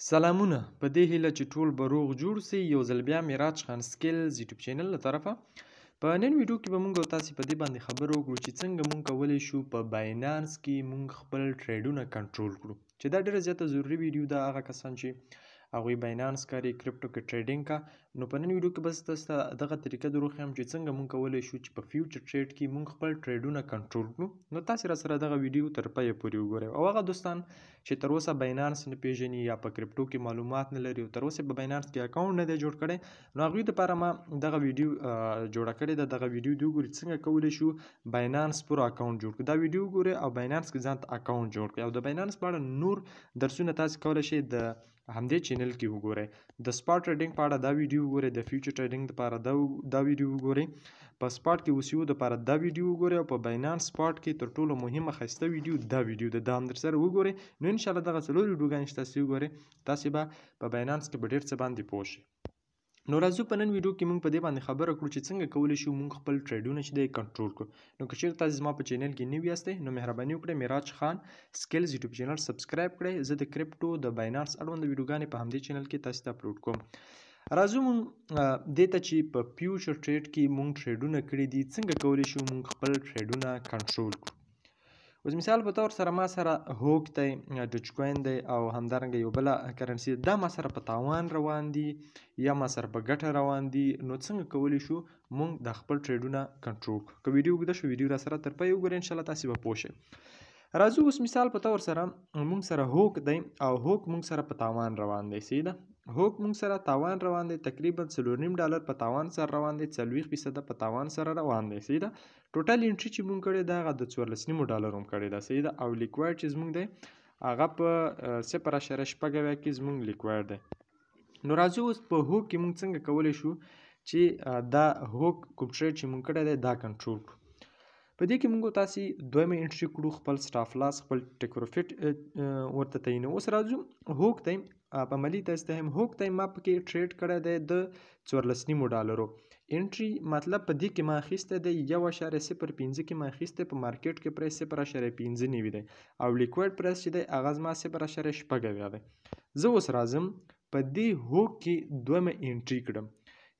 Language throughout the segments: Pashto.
سلامونه په دې هیله چې ټول به روغ جوړ سي. یو ځل بیا میراج خان سکلز یوټیوب چینل له طرفه په نن ویډیو کې به موږ او تاسې په دې باندې خبرې وکړو چې څنګه موږ کولی شو په باینانس کې موږ خپل ټریډونه کنټرول کړو، چې دا ډېره زیاته ضروري ویډیو ده. هغه کسان چې هغوی باینانس کاري، کرپټو کې ټریډینګ کا، نو په نن ویډیو کې بس تاسو ته دغه طریقه دروښیم چې څنګه موږ کولی شو چې په فیوچر ټریډ کې موږ خپل ټریډونه کنټرول کړو. نو تاسې را سره دغه ویډیو تر پایه پورې وګورئ، او هغه دوستان چې تر اوسه باینانس نه پیژني یا په کرپټو کې معلومات نه لري او تر اوسه په باینانس کې اکاونټ نه دی جوړ کړی، نو هغوی دپاره ما دغه ویډیو جوړه کړې ده. دغه ویډیو دې وګورئ څنګه کولی شو باینانس پوره اکاونټ جوړ کړو. دا ویډیو وګورئ او باینانس کې ځان ته اکاونټ جوړ کړئ، او د باینانس په اړه نور درسونه تاسې کولی شئ د همدې چینل کې وګورئ. د سپاټ ټریډینګ په اړه دا ویډیو وګورئ، د فیوچر ټریډینګ لپاره دا ویډیو وګورئ، په سپاټ کې اوسیو لپاره دا ویډیو وګورئ، او په باینانس سپاټ کې تر ټولو مهمه ښایسته ویډیو دا ویډیو ده. دا هم در سره وګورئ، نو انشاءالله دغه څلور ویډیوګانې چې تاسې وګورئ، تاسې به په باینانس کې به ډېر څه باندې پوه شئ. نو راځو په نن ویډیو کې موږ په دې باندې خبره کړو چې څنګه کولی شو موږ خپل ټریډونه چې دی کنټرول کړو. نو که چېرته تاسې زما په چینل کې نوي یاستئ نو مهرباني وکړئ میراج خان سکلز یوټیوب چینل سبسکرایب کړئ. زه د کرپټو د باینانس اړوند ویډیوګانې په همدې چینل کې تاسې ته اپلوډ کوم. راځو موږ دې ته چې په فیوچر ټریډ کې موږ ټریډونه کړي دي څنګه کولی شو موږ خپل ټریډونه کنټرول کړو. اوس مثال په طور سره ما سره هوک دی، ډچ کوین دی، او همدارنګه یو بله کرنسي دا ما سره په تاوان روان دي یا ما سره په ګټه روان دي. نو څنګه کولی شو موږ د خپل ټریډونه کنټرول کړو. که ویډیو اوږده شو ویډیو را سره تر پایه وګورئ، انشاءالله تاسې به پوه شئ. راځو اوس مثال په طور سره موږ سره هوک دی او هوک موږ سره په تاوان روان دی. صحیح ده، هوک موږ سره تاوان روان دی، تقریبا $4.5 په تاوان سره روان دی، 40% په تاوان سره روان دی. صحیح ده، ټوټل انټري چې موږ کړې ده هغه د $14.5 هم کړې ده. صحیح ده، او لیکوایډ چې زموږ دی هغه په 0.6 کې زموږ لیکوایډ دی. نو راځو اوس په هوک کې موږ څنګه کولی شو چې دا هوک کوم ټریډ چې موږ کړی دی دا کنټرول کړو. په دې کې موږ تاسې دویمه انټري کړو، خپل سټاف لاس، خپل ټیک پروفیټ ورته تعینوو. اوس راځو هوک ته په عملي تاسې ته هم هوک ته ما پکې ټریډ کړی دی د $14.5 انټري، مطلب په دې کې ما اخیستی دی 1.05 کې ما اخیستی، په مارکیټ کې پرایس 0.15 دی، او لیکوایډ پرایس چې دی هغه زما 0.6 دی. زه اوس راځم په دې هوک کې دویمه انټري کړم.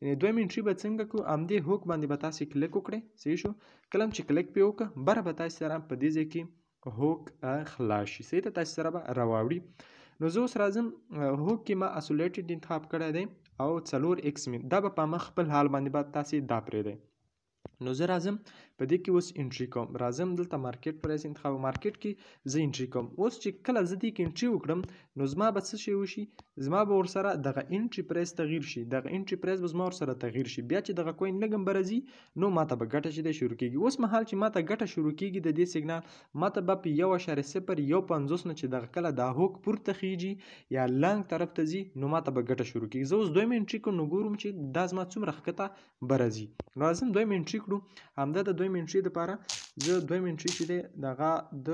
یعنې دویم انټري به څنګه کړو، همدې هوک باندې به تاسې کلیک وکړئ. صحیح شو، کله چې کلیک پې وکړه بره به تاسې سره په دې ځای کې هوک خلاص شي. صحیح ده، تاسې سره به راواوړي. نو زه اوس راځم هوک کې ما اسولیټډ انتخاب کړی دی او 4x دا به په مخ خپل حال باندې به تاسې دا پرېږدئ. نو زه راځم په دې کې اوس انټري کوم، راځم دلته مارکیټ پرایس انتخاب، مارکیټ کې زه انټري کوم. اوس چې کله زه دې کې انټري وکړم نو زما به څه شی وشي، زما به ورسره دغه انټري پرایس تغییر شي، دغه انټري پرایس به زما ورسره تغییر شي. بیا چې دغه کوین لږ هم به راځي نو ماته به ګټه چې دی شروع کېږي. اوس مهال چې ماته ګټه شروع کېږي د دې سیګنال ماته به په 1.015 نه چې دغه کله دا هوک پورته خیږي یا لانګ طرف ته ځي نو ماته به ګټه شروع کېږي. زه اوس دویم انټري کوم، نو ګورم چې دا زما څومره ښکته به راځي. نو راځم دویم انټري کړو. همدا د دویم انټري دپاره زه دویم انټري چې دی دغه د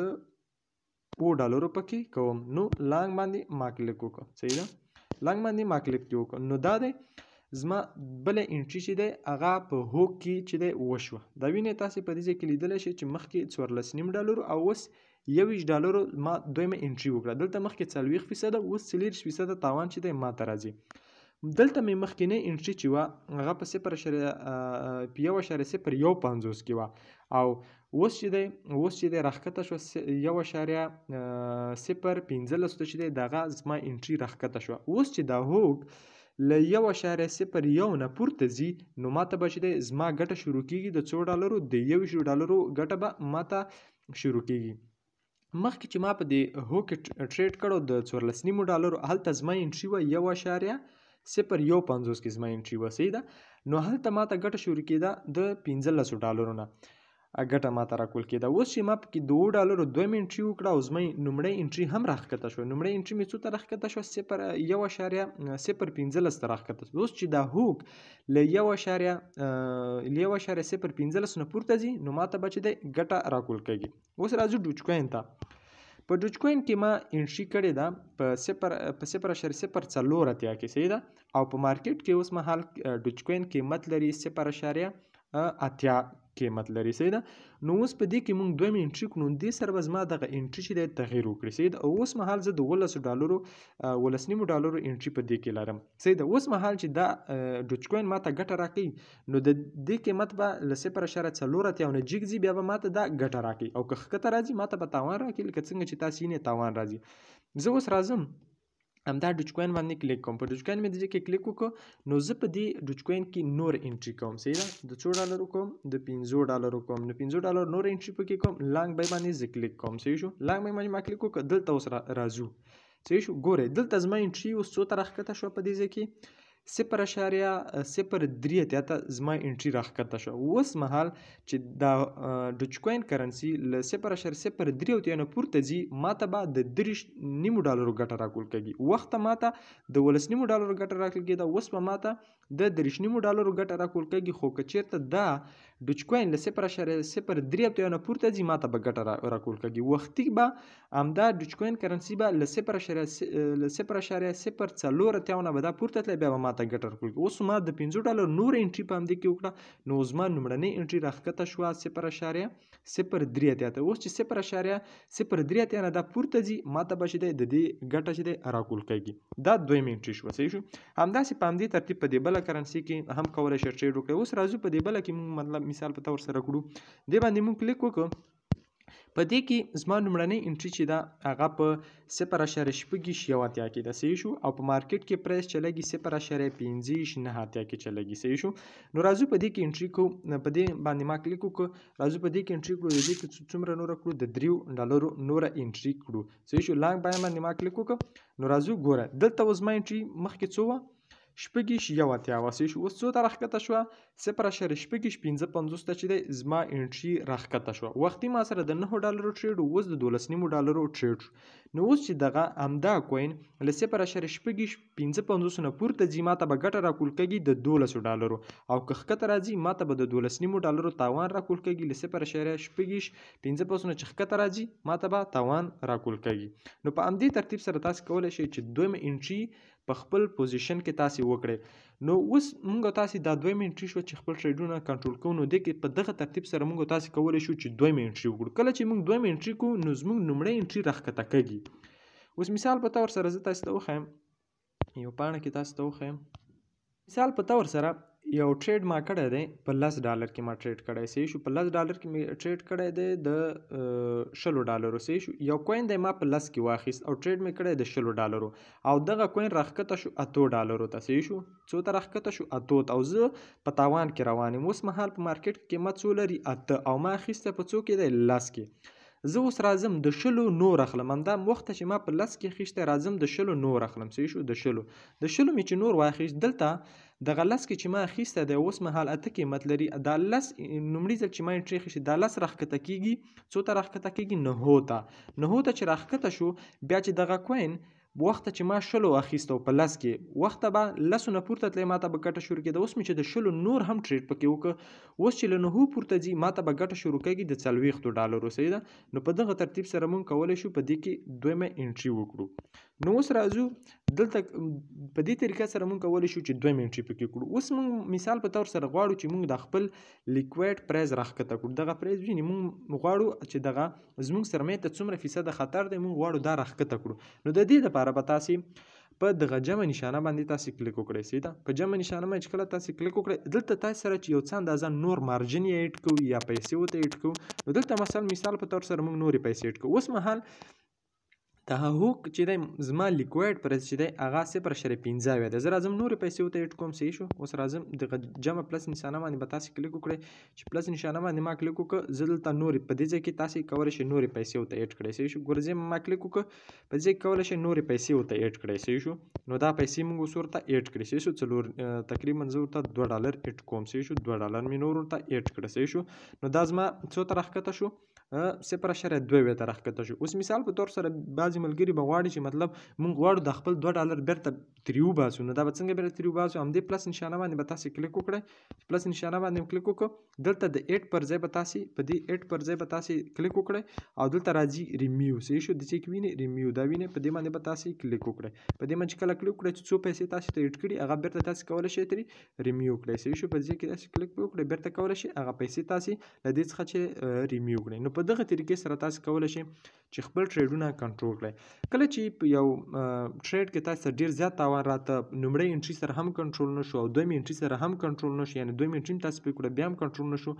$4 پکې کوم. نو لانګ باندې ما کلیک وکړه. صحیح ده، لانګ باندې ما کلیک وکړه. نو دا دی زما بله انټري چې دی هغه په هوک کې چې دی وشوه. دا وینئ تاسې په دې ځای کې لیدلی شئ چې مخکې $14.5 او اوس $21 ما دویمه انټري وکړه. دلته مخکې 40%، اوس 40% تاوان چې دی ما ته راځي. دلته مې مخکینۍ انټري چې وه هغه په 1.015 کې وه، او اوس چې دی راښکته شوه 1.015 ته چې دی دغه زما انټري راښکته شوه. اوس چې دا هوک له 1.01 نه پورته ځي نو ماته به چې دی زما ګټه شروع کېږي د $4 د $21 ګټه به ماته شروع کېږي. مخکې چې ما په دې هوک ټریډ کړو د $14.5 هلته زما انټري وه 1.015 کې زما انټري وه. صحیح ده، نو هلته ماته ګټه شروع کېده د $15 نه ګټه ماته راکول کېده. اوس چې ما پکې د $2 دویم انټري وکړه او زما لومړی انټري هم راښکته شوه. لومړی انټري مې څو ته راښکته شوه، 1.015 ته راښکته شوه. اوس چې دا هوک له 1.015 نه پورته ځي نو ماته به چې دی ګټه راکول کېږي. اوس راځو ډوج کوین ته. په ډوج کوین کې ما انټري کړې ده په 0.040 کې. صحیح ده، او په مارکیټ کې اوس مهال ډوج کوین قیمت لري 0.80 قیمت لري صحیح ده. نو اوس په دې کې موږ دویم انټري کړو، نو دې سره به زما دغه انټري چې دی تغیر وکړي صحیح ده. او اوس مهال زه د 18.5 ډالرو انټري په دې کې لرم صحیح ده. اوس مهال چې دا ډوج کوین ماته ګټه راکوي نو د دې قیمت به له 0.4 نه جګ ځي، بیا به ماته دا ګټه راکوي، او که ښکته راځي ماته به تاوان راکوي، لکه څنګه چې تاسو یې تاوان راځي. زه اوس راځم همدا ډوج کوین باندې کلیک کوم. په ډوج کوین مې د دې کې کلیک وکړو نو زه په دې ډوج کوین کې نور انټري کوم صحیح ده. د $4 کوم، د $15 کوم، د $15 نور انټري پکې کوم، لانګ بای باندې زه کلیک کوم صحیح شو. لانګ بای باندې ما کلیک وکړ، دلته اوس راځو صحیح شو. ګورئ دلته زما انټري اوس څو ته راښکته شوه په دې ځای کې 0.03 ته زما انټري راښکته شوه. اوس مهال چې دا ډوج کوین کرنسي له 0.03 نه پورته ځي ماته به د $3.5 ګټه راکول کېږي. وخته ماته د $18 ګټه راکول کېده، اوس به ماته د $3.5 ګټه راکول کېږي. خو که چېرته دا ډوج کوین له 0.03 نه پورته ځي ماته به ګټه راکول کېږي. وختي به همدا ډوج کوین کرنسي به له 0.04 نه به دا پورته تللی، بیا به ماته ګټه راکول کېږي. اوس ما د $15 نور انټري په همدې کې وکړه نو زما لومړنۍ انټري راښکته شوه 0.03 ته. اوس چې 0.03 نه دا پورته ځي ماته به چې دی د دې ګټه چې دی راکول کېږي. دا دویم انټري شوه صحیح شو. همداسې په همدې ترتیب په دې بله کرنسي کې هم کولی شئ ټریډ وکړئ. اوس راځو په دې بله کې موږ مطلب مثال په طور سره کړو، دې باندې موږ کلیک وکړو. په دې کې زما لومړنۍ انټري چې ده هغه په 0.86 کې ده صحیح شو، او په مارکیټ کې پرایس چلېږي 0.15 کې چلېږي صحیح شو. نو راځو په دې کې انټري کوو، په دې باندې ما کلیک وکړو، راځو په دې کې انټري کړو، د دې کې څومره نوره کړو، د $3 نوره انټري کړو صحیح شو. لانګ بای باندې ما کلیک وکړو نو راځو ګوره دلته اوس ما انټري مخکې څو وه 0.86 صحیح شو. اوس څو ته راښکته شوه 0.0.55 ته چې دی زما انټري راښکته شوه. وختي ما سره د $9 ټریډ اوس د $12.5 ټریډ شو. نو اوس چې دغه همدا کوین له 0.0.55 نه پورته ځي ماته به ګټه راکول کېږي د $12 او که ښکته راځي ماته به د $12.5 تاوان راکول کېږي. له 0.0.55 نه چې ښکته راځي ماته به تاوان راکول کېږي. نو په همدې ترتیب سره تاسو کولی شئ چې دویم انټري په خپل پوزیشن کې تاسو وکړئ. نو اوس موږ تاسو دا دویم انټري شو چې خپل ټریډونه کنټرول کوو، نو دې کې په دغه ترتیب سره موږ تاسو کولی شو چې دویم انټري وکړو. کله چې موږ دویم انټري کوو نو زموږ لومړی انټري راښکته کېږي. اوس مثال په طور سره زه تاسو ته وښیم، یو پاڼه کې تاسو ته وښیم. مثال په طور سره یو ټریډ ما کړی دی په $10 کې ما ټریډ کړی صحیح شو. په $10 کې مې ټریډ کړی دی د $20 صحیح شو. یو کوین دی ما په 10 کې واخیست او ټریډ مې کړی د $20 او دغه کوین راښکته شو $8 ته صحیح شو. څو ته راښکته شو 8 ته، او زه په تاوان کې روان یم. اوس مهال په مارکیټ کې قیمت څو لري 8 او ما اخیسته په څو کې دی 10 کې. زه اوس راځم د 20 نور اخلم، همدا وخت چې ما په 10 کې اخیسته راځم د 20 نور اخلم صحیح شو. د 20 مې چې نور واخیست دلته دغه 10 کې چې ما اخیسته دی اوس مهال 8 قیمت لري. دا 10 لومړي ځل چې ما انټري اخیستې دا 10 راښکته کېږي. څو ته راښکته کېږي 9 ته. 9 ته چې راښکته شو بیا چې دغه کوین وخته چې ما 20 اخیستو په 10 کې وخته به 10 نه پورته تللی ماته به ګټه شروع کېده. اوس مې چې د 20 نور هم ټریډ پکې وکړه، اوس چې له 9 پورته ځي ماته به ګټه شروع کېږي د $40 صحیح ده. نو په دغه ترتیب سره موږ کولی شو په دې کې دویمه انټري وکړو. نو اوس راځو دلته په دې طریقه سره موږ کولی شو چې دویمه انټري پکې کړو. اوس موږ مثال په طور سره غواړو چې موږ د خپل لیکویډ پرایز راښکته کړو. دغه پرایز ویني موږ غواړو چې دغه زموږ سرمایې ته څومره فیصده خطر دی موږ غواړو دا راښکته کړو. نو د دې لپاره به تاسې په دغه جمع نشانه باندې تاسې کلیک وکړئ صحیح ده. په جمع نشانه باندې چې کله تاسې کلیک وکړئ دلته تاسې سره چې یو څه اندازه نور مارجن یې اډ کوو یا پیسې ورته اډ کوو. نو دلته مثال په طور سره موږ نورې پیسې اډ کوو. اوس مهال تحقق چې دی زما لیکویډ پرایز چې دی هغه 0.15 دی. زه راځم نورې پیسې ورته اډ کوم صحیح شو. اوس راځم دغه جمع پلس نشانه باندې به تاسې کلیک وکړئ. چې پلس نشانه باندې ما کلیک وکړه زه دلته نورې په دې ځای کې تاسې کولی شئ نورې پیسې ورته اډ کړئ صحیح شو. ګورځې ما کلیک وکړه په دې ځای کې کولی شئ نورې پیسې ورته اډ کړئ صحیح شو. نو دا پیسې موږ اوس ورته اډ کړئ صحیح شو. تقریبا زه ورته $2 اډ کوم صحیح شو. $2 مې نور ورته اډ کړه صحیح شو. نو دا زما څو ته راښکته شو 0.2 ته راښکته شو. اوس مثال په طور سره بعضې ملګري به غواړي چې مطلب موږ غواړو د خپل $2 بیرته ترې وباسو. نو دا به څنګه بیا ترې وباسو؟ همدې پلس نشانه باندې به تاسې کلیک وکړئ. پلس نشانه باندې کلیک وکړو، دلته د 8 پر ځای به تاسې په دې 8 پر ځای به تاسې کلیک وکړئ او دلته راځي ریمیو. صحیح شو؟ د چې کې وینئ ریمیو دا وینئ، په دې باندې به تاسې کلیک وکړئ. په دې باندې چې کله کلیک وکړئ چې څو پیسې تاسې ته ایډ کړي هغه بیرته تاسې کولی شئ ترې ریمیو کړئ. صحیح شو؟ په دې کې تاسې کلیک وکړئ بیرته کولی شئ هغه پیسې تاسې له دې څخه چې ریمیو کړئ. نو په دغه طریقې سره تاسې کولی شئ چې خپل ټریډونه کنټرول کړئ. کله چې په یو ټریډ کې تاسو ډیر زیات تاوان راته لومړی انټري سره هم کنټرول نشو او دویم انټري سره هم کنټرول نشو، یعنی دویم انټري تاسو پرې کړو بیا هم کنټرول نشو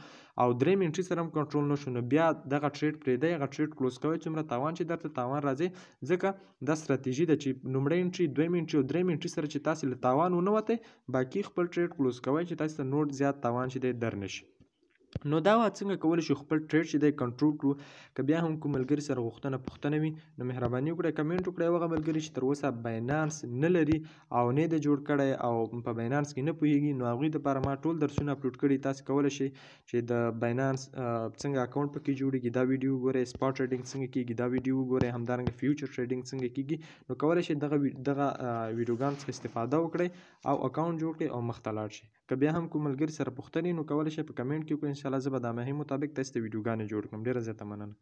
او دریم انټري سره هم کنټرول نشو، نو بیا دغه ټریډ پرېږدئ، هغه ټریډ کلوز کوئ. څومره تاوان چې درته تاوان راځي، ځکه دا ستراتیژي ده چې لومړی انټري، دویم انټري او دریم انټري سره چې تاسو له تاوان ونه وتئ، باقي خپل ټریډ کلوز کوئ چې تاسو ته نور زیات تاوان چې دی در نشي. نو دا څنګه کولی شو خپل ټریډ چې دی کنټرول کړو؟ که بیا هم کوم ملګري سره پوښتنه وي نو مهرباني وکړئ کمنټ وکړئ. هغه ملګري چې تر اوسه باینانس نه لري او نه یې جوړ کړی او په باینانس کې نه پوهیږي، نو هغوی دپاره ما ټول درسونه اپلوډ کړي. تاسو کولی شئ چې د باینانس څنګه اکاونټ پکې جوړیږي دا ویډیو وګورئ، سپاټ ټریډینګ څنګه کیږي دا ویډیو وګورئ، همدارنګه فیوچر ټریډینګ څنګه کیږي. نو کولی شئ دغه ویډیوګانو څخه استفاده وکړئ او اکاونټ جوړ کړئ او مخته لاړ شئ. که بیا هم کوم ملګري سره پوښتنې نو کولی شئ په کمنټ کې وکړئ، انشاءالله زه به د مهم مطابق تاسو ته ویډیوګانې جوړ کړم. ډېره زیاته مننه.